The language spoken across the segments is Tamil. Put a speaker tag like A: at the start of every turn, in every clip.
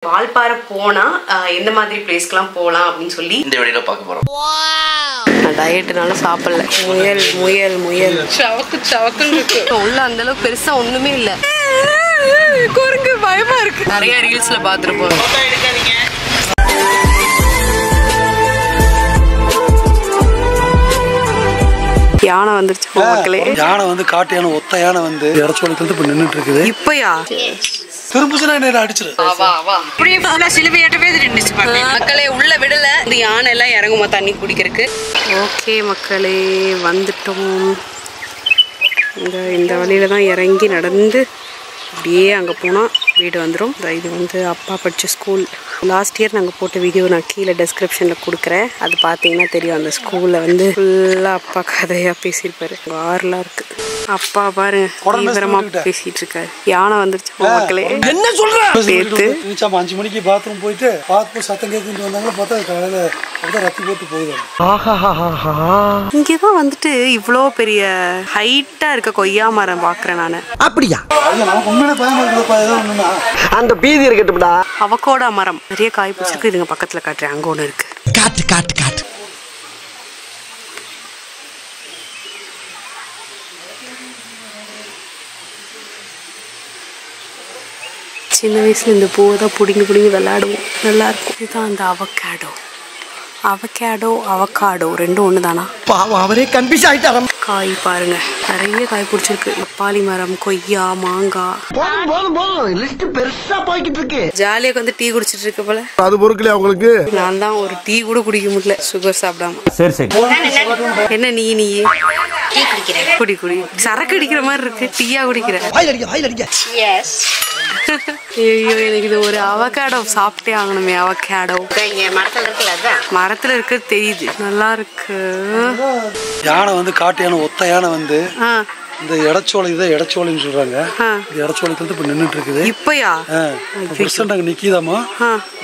A: வால்பாறை போனா எந்த மாதிரி பிளேஸ்க்குலாம் போலாம் அப்படின்னு சொல்லி
B: இந்த வீடியோல பார்க்க போறோம்.
A: நான் டயட்னால சாப்பிடல. முயல் முயல் முயல் சவக்கு சவக்குன்னு இருக்கு. உள்ள அந்த அளவுக்கு பெருசா ஒண்ணுமே இல்ல. குறுக்கு பயமா இருக்கு. நிறைய ரீல்ஸ்ல பாத்துருப்போம். யானை வந்துருச்சு மக்களே.
C: யானை வந்து காட்டு யானை, ஒத்த யானை வந்து இடச்சோளத்துல இப்ப நின்னுட்டு இருக்குது.
A: இப்பயா
C: திரும்புச்சுனா என்ன அடிச்சிரு.
A: மக்களே உள்ள விடல. இந்த யானை எல்லாம் இறங்குமா தண்ணி குடிக்கிறதுக்கு. ஓகே மக்களே வந்துட்டோம். இந்த வழியில தான் இறங்கி நடந்து அப்படியே அங்கே போனால் வீடு வந்துடும். இது வந்து அப்பா படித்த ஸ்கூல். லாஸ்ட் இயர் நாங்கள் போட்ட வீடியோ நான் கீழே டெஸ்கிரிப்ஷனில் கொடுக்குறேன். அது பார்த்தீங்கன்னா தெரியும். அந்த ஸ்கூலில் வந்து ஃபுல்லாக அப்பா கதையாக பேசியிருப்பாரு. ஆறுலாம் இருக்குது. அப்பா பாருங்க தீவிரமாக பேசிட்டு இருக்காரு. யானை வந்துருச்சு மக்களே. என்ன சொல்றேன்
C: 5 மணிக்கு பாத்ரூம் போயிட்டு பாத்ரூம் சத்தம் கேட்குன்னு வந்தாங்களா பார்த்தா காலையில் ரத்தி போட்டு போயிடும்.
A: இங்கேதான் வந்துட்டு இவ்வளோ பெரிய ஹைட்டாக இருக்க கொய்யா மரம் பார்க்குறேன் நான்.
D: அப்படியா?
C: உண்மையிலே பயமா இருக்குப்பா. ஏதோ ஒண்ணுன்னா
D: அந்த பீதி இருக்கட்டும்டா.
A: அவகோடா மரம் நிறைய காய் பிடிச்சிருக்கு. இதுங்க பக்கத்தில் காட்டுறேன். அங்கே ஒன்று இருக்கு.
D: காட்டு காட்டு காட்டு.
A: சின்ன வயசுல இந்த பூவை தான் பிடிங்கி பிடிங்கி விளையாடுவோம். நல்லா இருக்கும். இதுதான் அந்த அவகேடோ. அவகாடோ ரெண்டும் ஒன்று தானா?
D: பாவம் அவரே கன்ஃபியூஸ் ஆயிட்டாராம்.
A: காய் பாருங்க நிறைய காய் பிடிச்சிருக்கு. பப்பாளி மரம், கொய்யா, மாங்காய்.
D: போதும் லிஸ்ட் பெருசா போய்கிட்டு இருக்கு.
A: ஜாலியாக வந்து டீ குடிச்சிட்டு இருக்கு போல.
D: அது பொறுக்கல உங்களுக்கு.
A: நான் தான் ஒரு டீ கூட குடிக்க முடியல சுகர் சாப்பிடாம.
D: சரி சரி.
A: என்ன நீ டீ குடிக்கிறேன். குடி சரக்கு அடிக்கிற மாதிரி இருக்கு. டீயா குடிக்கிற.
D: வாயில் அடிக்க.
A: ஐயோ எனக்கு இது ஒரு அவகாடோ சாப்பிட்டே ஆகணுமே. அவகாடோ மரத்துல இருக்கிறது தெரியுது. நல்லா இருக்கு.
C: யானை வந்து காட்டு யானை, ஒத்த யானை வந்து இந்த இடச்சோலைன்னு சொல்றாங்க. இந்த இடச்சோளத்துல இப்ப நின்னுட்டு இருக்குது.
A: இப்பயா
C: அங்க நிக்கிதாமா.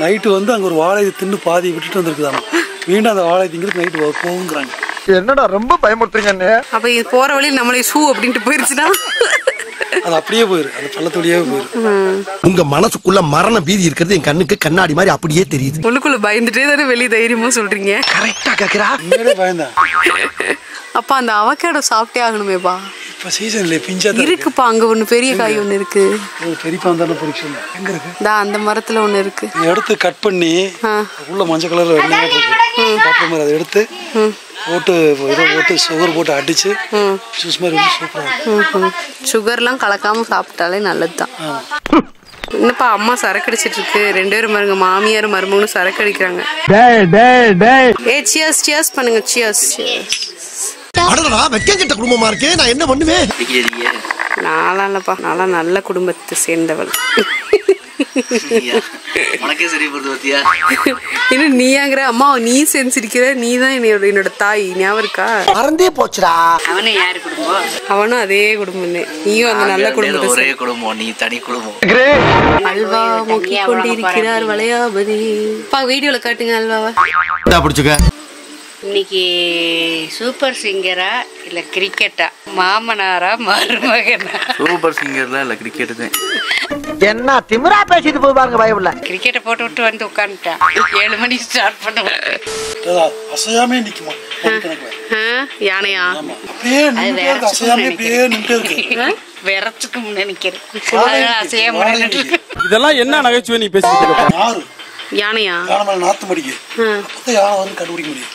C: நைட்டு வந்து அங்க ஒரு வாழை தின்னு பாதி விட்டுட்டு வந்திருக்குதாமா. மீண்டும் அந்த வாழை திங்கிறது நைட்டு போகுங்கிறாங்க.
D: என்னடா ரொம்ப பயமுறுத்துறீங்க.
A: அப்ப இது போற வழியில் நம்மளே ஷூ அப்படின்ட்டு போயிருச்சுன்னா
C: அது அப்படியே போயிரு. அந்த பள்ளத்தோடியே போயிரு.
D: உங்க மனசுக்குள்ள மரண பீதி இருக்கிறது என் கண்ணுக்கு கண்ணாடி மாதிரி அப்படியே தெரியுது.
A: உள்ளுக்குள்ள பயந்துட்டே தானே வெளியே தைரியமா சொல்றீங்க.
D: கரெக்டா கேக்குறா.
C: பயந்தேன்.
A: அப்பா அந்த அவகேடோ சாப்பிட்டே ஆகணுமேப்பா.
C: இப்ப சீசன்ல பிஞ்சா
A: இருக்குப்பா. அங்க ஒண்ணு பெரிய காய் ஒண்ணு இருக்கு.
C: பெரியப்பா வந்தானே பொரிக்கணும். எங்க இருக்கு?
A: அந்த மரத்துல ஒண்ணு இருக்கு.
C: எடுத்து கட் பண்ணி உள்ள மஞ்சள் கலர்ல வெள்ளை இருக்கு. அதை எடுத்து போட்டு சுகர் போட்டு அடிச்சு ஜூஸ் மாதிரி சூப்பரா.
A: சுகர்லாம் கலக்காம சாப்பிட்டாலே நல்லதுதான். என்னப்பா அம்மா சரக்கு அடிச்சிட்டு இருக்கு. 2 பேரும் பாருங்க, மாமியாரும் மருமகனும் சரக்கு அடிக்கிறாங்க. சியர்ஸ் பண்ணுங்க. சியர்ஸ்.
D: அடடா வெக்கங்கிட்ட குடும்பமா இருக்கே. நான் என்ன பண்ணுவேன்?
A: நான்லாம் இல்லப்பா. நான்லாம் நல்ல குடும்பத்தை சேர்ந்தவள்.
B: உனக்கே சரி போறது பத்தியா?
A: இன்னும் நீயாங்கிற அம்மா நீ செஞ்சிருக்கிற. நீ தான் என்னோட தாய். ஞாபகம் இருக்கா?
D: மறந்தே போச்சுடா.
A: அவனும் யாரு குடும்பம்? அவனும் அதே குடும்பம். நீயும் அந்த நல்ல குடும்பம்.
B: ஒரே குடும்பம். நீ தனி குடும்பம்.
A: அல்வா முக்கி கொண்டிருக்கிறார் வளையாபதி. பா வீடியோல காட்டுங்க அல்வாவா.
D: பிடிச்சுக்க.
E: இன்னைக்கு சூப்பர் சிங்கரா இல்ல கிரிக்கெட்டா? மாமனாரா மருமகனா?
B: சூப்பர் சிங்கர்லாம் இல்ல, கிரிக்கெட் தான்.
D: என்ன திமிரா பேசிட்டு போய் பாருங்க பயப்படல.
E: கிரிக்கெட்டை போட்டு விட்டு வந்து உட்காந்துட்டான். 7 மணிக்கு ஸ்டார்ட் பண்ணுவேன்.
C: அசையாமே நிக்குமா
A: யானையா?
E: விரச்சுக்கும் நினைக்கிறேன். அசையாம
F: இதெல்லாம் என்ன நகைச்சுவை நீ பேசிட்டு?
A: யானையா?
C: நாத்து மடிக்கு யானை வந்து கண்டுபிடிக்க முடியும்.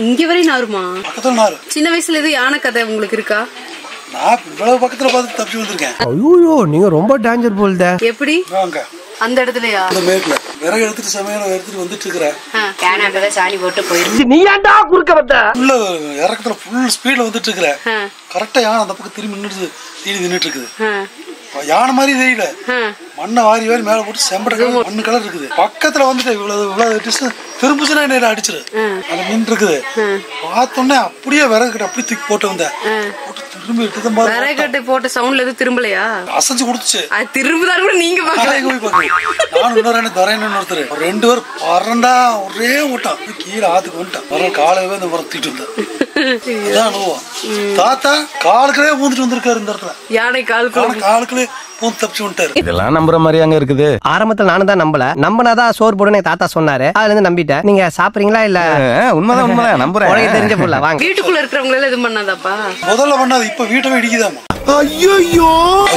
A: இங்க வரை நாருமா?
C: பக்கத்துல நாரு.
A: சின்ன வயசுல இது யானை கதை உங்களுக்கு இருக்கா?
C: நான் இவ்வளவு பக்கத்துல பார்த்து தப்பிச்சு வந்திருக்கேன்.
D: ஐயோ நீங்க ரொம்ப டேஞ்சர் போல்த.
A: எப்படி? அந்த இடத்துலயா?
C: மேட்ல விறகு எடுத்துட்டு சமையல எடுத்துட்டு வந்துட்டு இருக்கிற
E: சாணி போட்டு போயிருக்கு.
D: நீ ஏன்டா குறுக்க வந்த?
C: உள்ள இறக்கத்துல ஃபுல் ஸ்பீட்ல வந்துட்டு இருக்கிற. கரெக்டா யானை அந்த பக்கம் திரும்பி நின்னுட்டு இருக்குது. யானை மாதிரி தெரியல. மண்ணை வாரி மேல போட்டு செம்பட மண்ணு கலர் இருக்குது. பக்கத்துல வந்துட்டு இவ்வளவு திரும்புச்சுனா என்ன அடிச்சிரு. அது நின்று இருக்குது. பார்த்தோன்னே அப்படியே விறகு கட்டு அப்படியே தூக்கி போட்டு வந்தேன்.
A: விறகு கட்டு போட்ட சவுண்ட்ல எதுவும் திரும்பலையா?
C: அசைஞ்சு கொடுத்துச்சு.
A: அது திரும்புதான் கூட நீங்க
C: நானும் இன்னொரு துரையன்னு ஒருத்தர் 2 பேர் பறண்டா ஒரே ஓட்டம் கீழே ஆத்துக்கு வந்துட்டான். காலையவே இந்த மரம் தூக்கிட்டு வந்தேன். இதான் அனுபவம். தாத்தா காலுக்குள்ளே பூந்துட்டு வந்திருக்காரு இந்த இடத்துல.
A: யானை
C: காலுக்குள்ளே பூந்து தப்பிச்சு வந்துட்டாரு.
F: இதெல்லாம் நம்புற மாதிரி அங்க இருக்குது.
G: ஆரம்பத்துல நானும் தான் நம்பல. நம்பினாதான் சோறு போடுன்னு தாத்தா சொன்னாரு. அதுல இருந்து நம்பிட்டேன். நீங்க சாப்பிடுறீங்களா இல்ல?
F: உண்மைதான் நம்புறேன்.
G: உனக்கு தெரிஞ்ச புள்ள வாங்க.
A: வீட்டுக்குள்ள இருக்கிறவங்க எல்லாம் எதுவும் பண்ணாதாப்பா?
C: முதல்ல பண்ணாது, இப்ப வீட்டை இடிக்குதாமா.
D: ஐயோ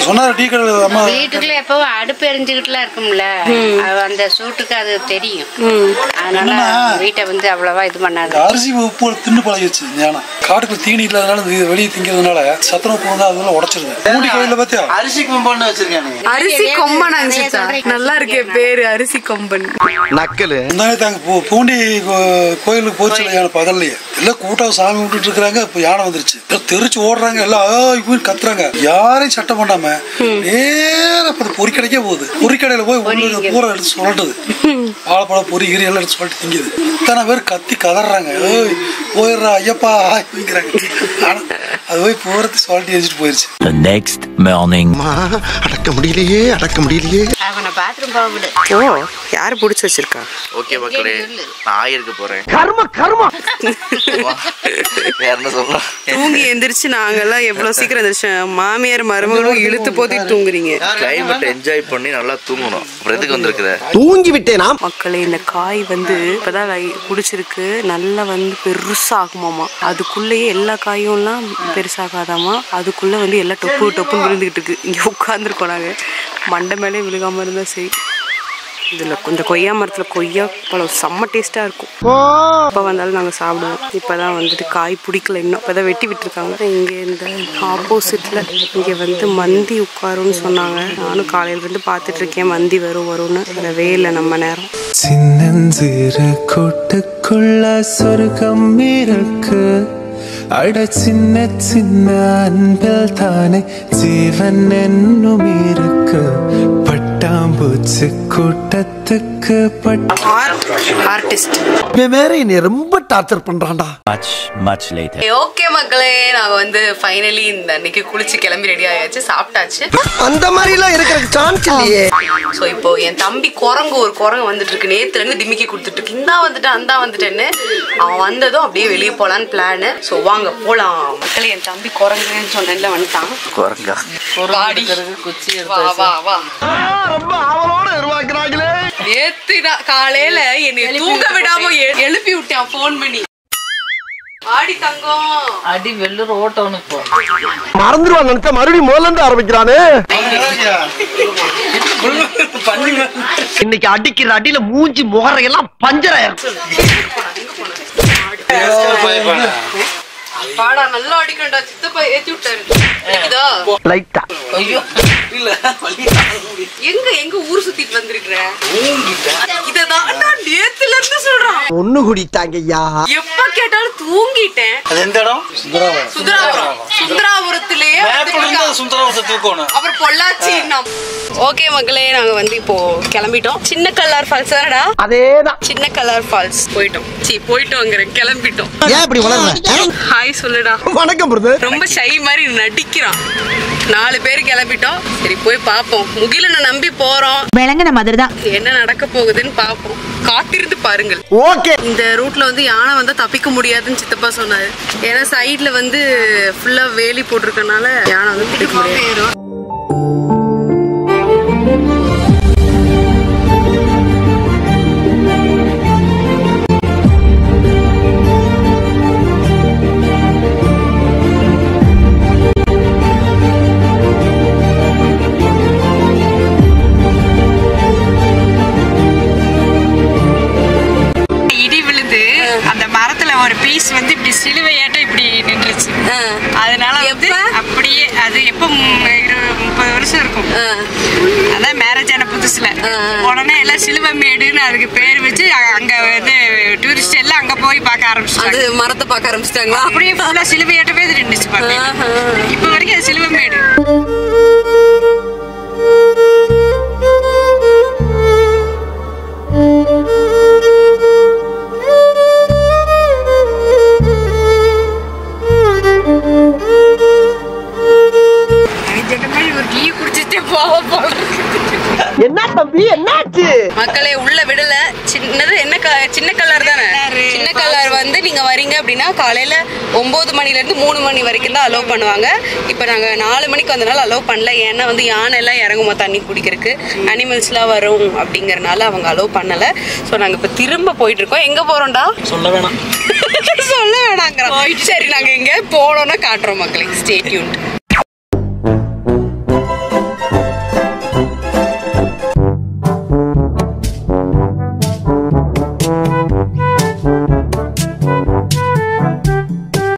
C: சொன்னாரு டீ கடை அம்மா.
E: வீட்டுக்குள்ள எப்பவும் அடுப்பு எரிஞ்சுக்கிட்டுலாம் இருக்கும்ல, அந்த சூட்டுக்கு அது தெரியும். அதனால வீட்டை வந்து அவ்வளவா இது பண்ணாது.
C: அரிசி உப்பு தின்னு பழகிடுச்சு ஞானம். காட்டுக்குள்ள தீனி இல்லாதனால வெளியே திங்கிறதுனால சத்தனம் போகுது, அதெல்லாம் உடச்சிருது. மூடி கோயில பாத்தியா
B: அரிசி கொம்பன்னு வச்சிருக்கானே.
A: அரிசி கொம்பன் நல்லா இருக்கே பேரு, அரிசி கொம்பன்.
D: நக்கலு
C: தாங்க பூண்டி கோயிலுக்கு போச்சு யானை பகல்லையே. எல்லாம் கூட்டம் சாமி விட்டுட்டு இருக்கிறாங்க. இப்ப யானை வந்துருச்சு, தெரிச்சு ஓடுறாங்க, எல்லாம் கத்துறாங்க. யாரையும் சட்டம் பண்ணாம நேரம் பொறிக்கடைக்கே போகுது. பொறிக்கடையில போய் உள்ள பூரா எடுத்து சொல்லிட்டுது. வாழைப்பழம் பொறி கீரி எல்லாம் எடுத்து சொல்லிட்டு திங்குது. இத்தனை பேர் கத்தி கதறாங்க, போயிடுறா ஐயப்பா ஆய்ங்கிறாங்க. அது போய் போறது சொல்லிட்டு எரிச்சிட்டு போயிருச்சு.
D: அடக்க முடியலையே.
E: அவனை பாத்ரூம் போக விடு.
A: ஓ, யாரு புடிச்சு வச்சிருக்கா?
B: ஓகே மக்களே, நான் ஆயிருக்க போறேன்.
G: கர்ம
B: வேற என்ன சொல்லலாம்.
A: தூங்கி எந்திரிச்சு நாங்கெல்லாம் எவ்வளவு சீக்கிரம் எந்திரிச்சோம். மாமியார் மருமகளும் இழுத்து போத்தி தூங்குறீங்க.
B: கிளைமேட் என்ஜாய் பண்ணி நல்லா தூங்கணும். அப்புறம் எதுக்கு வந்திருக்குது?
D: தூங்கி விட்டேனா
A: மக்களே, இந்த காய் வந்து இப்பதான் குடிச்சிருக்கு, நல்லா வந்து பெருசாகுமாமா. அதுக்குள்ளேயே எல்லா காயும் எல்லாம் பெருசாகாதாமா. அதுக்குள்ள வந்து எல்லாம் டொப்புன்னு விழுந்துகிட்டு இருக்கு. இங்க உட்காந்துருக்கோம் நாங்க. மண்டை மேலே விழுகாம இருந்தா சரி. இதுல கொஞ்சம் கொய்யா மரத்துல கொய்யா பழம் செம்ம டேஸ்டா இருக்கும். இப்ப வந்தாலும் நாங்க சாப்பிடுவோம். இப்பதான் வந்துட்டு காய் பிடிக்கல, இன்னும் இப்பதான் வெட்டி விட்டுருக்காங்க. இங்க இந்த ஆப்போசிட்ல இங்க வந்து மந்தி உட்காருன்னு சொன்னாங்க. நானும் காலையில இருந்து பாத்துட்டு இருக்கேன், மந்தி வரும்னு. வரவே இல்லை நம்ம நேரம்.
H: சின்னஞ்சிறு கூட்டுக்குள்ள சொர்க்கம் இருக்கு. அட சின்ன சின்ன அன்பில் தானே ஜீவன் என்னும் இருக்கு. பட்டாம்பூச்சி கூட்டத்துக்கு
A: ஆர்டிஸ்ட்
D: வேற என்னை ரொம்ப டார்ச்சர் பண்றான்டா.
A: ஓகே மக்களே, நாங்க வந்து ஃபைனலி இந்த அன்னைக்கு குளிச்சு கிளம்பி ரெடி ஆயாச்சு, சாப்பிட்டாச்சு.
D: அந்த மாதிரி எல்லாம் இருக்கிறதுக்கு சான்ஸ் இல்லையே.
A: ஸோ இப்போ என் தம்பி ஒரு குரங்கு வந்துட்டு இருக்கு. நேத்துல இருந்து டிமிக்கி கொடுத்துட்டு இருக்கு, இந்தா வந்துட்டேன் அந்தா வந்துட்டேன்னு. அவன் வந்ததும் அப்படியே வெளியே போலான்னு பிளானு. ஸோ வாங்க போலாம் மக்களே. என் தம்பி குரங்குன்னு சொன்னேன்ல, வந்துட்டான்.
B: குரங்கா
E: குச்சி
A: வா
D: ரொம்ப ஆவலோட உருவாக்குறாங்களே.
A: நேத்துதான் காலையில என்னை தூங்க விடாம எழுப்பி விட்டான் போன் பண்ணி. ஆடி தங்கம்
E: அடி வெள்ளூர் ஓட்டவனு போ.
D: மறந்துடுவாங்க நினைச்சா மறுபடியும் முதல்ல இருந்து ஆரம்பிக்கிறானே. இன்னைக்கு அடிக்கிற அடியில மூஞ்சி முகரையெல்லாம் பஞ்சராயிரும்.
A: பாடா நல்லா அடிக்கண்டா, சித்தப்பா ஏத்தி விட்டாரு.
D: லைட்டா
E: ஐயோ
B: இல்ல
A: எங்க ஊர் சுத்திட்டு வந்திருக்கிற? இததான் நான் நேத்துல இருந்து சொல்றான்.
D: ஒண்ணு குடித்தாங்க ஐயா.
A: எப்ப கேட்டாலும் தூங்கிட்டேன்.
B: அது எந்த இடம்?
A: சுந்தராபுரத்திலேயே
B: சுந்தராபுரத்தை தூக்கணும்.
A: அப்புறம் பொள்ளாச்சி. ஓகே மக்களே, நாங்க வந்து இப்போ கிளம்பிட்டோம். சின்ன கல்லார் ஃபால்ஸ் தானடா?
D: அதேதான்.
A: சின்ன கல்லார் ஃபால்ஸ் போயிட்டோங்கிற கிளம்பிட்டோம்.
D: ஏன் இப்படி வளர்ற?
A: ஹாய் சொல்லுடா.
D: வணக்கம் பிரதர்.
A: ரொம்ப ஷை மாதிரி நடிக்கிறான். 4 பேர் கிளம்பிட்டோம். சரி போய் பாப்போம். முகிலனை நம்பி போறோம்.
I: விளங்கின மாதிரி தான்
A: என்ன நடக்க போகுதுன்னு பாப்போம். காத்திருந்து பாருங்கள்.
D: ஓகே.
A: இந்த ரூட்ல வந்து யானை வந்தா தப்பிக்க முடியாதுன்னு சித்தப்பா சொன்னாரு. ஏன்னா சைட்ல வந்து ஃபுல்லா வேலி போட்டிருக்கனால யானை வந்து பிடிக்க முடியாது.
E: ஒரு பீஸ் வந்து இப்படி சிலுவையாட்ட இப்படி நின்றுச்சு. அதனால வந்து அப்படியே அது எப்ப 20-30 வருஷம் இருக்கும். அதான் மேரேஜ் ஆன புதுசுல உடனே எல்லாம் சிலுவமேடுன்னு அதுக்கு பேர் வச்சு அங்க வந்து டூரிஸ்ட் எல்லாம் அங்க போய் பார்க்க ஆரம்பிச்சிட்டாங்க.
A: மரத்தை பார்க்க ஆரம்பிச்சிட்டாங்களா?
E: அப்படியே ஃபுல்லா சிலுவையாட்டவே இது நின்றுச்சு. பாக்க இப்ப வரைக்கும் அது சிலுவமேடு.
A: என்ன தம்பி என்னாச்சு? மக்களே உள்ள கலர்ல விடல. சின்னது என்ன சின்ன கலர் தானே. சின்ன கலர் வந்து நீங்க வரீங்க அப்படின்னா காலையில 9 மணில இருந்து 3 மணி வரைக்கும் தான் அலோவ் பண்ணுவாங்க. இப்போ நாங்க 4 மணிக்கு வந்தனால அலோவ் பண்ணல. ஏன்னா வந்து யானை எல்லாம் இறங்குமா தண்ணி குடிக்கிறதுக்கு, அனிமல்ஸ்லாம் வரும் அப்படிங்கறனால அவங்க அலோவ் பண்ணல. ஸோ நாங்க இப்போ திரும்ப போயிட்டு இருக்கோம். எங்க போறோம்டா
C: சொல்ல வேணாம்
A: சொல்ல வேணாங்கிறோம். சரி நாங்க எங்க போனோம்னா காட்டுறோம் மக்களுக்கு. Stay tuned.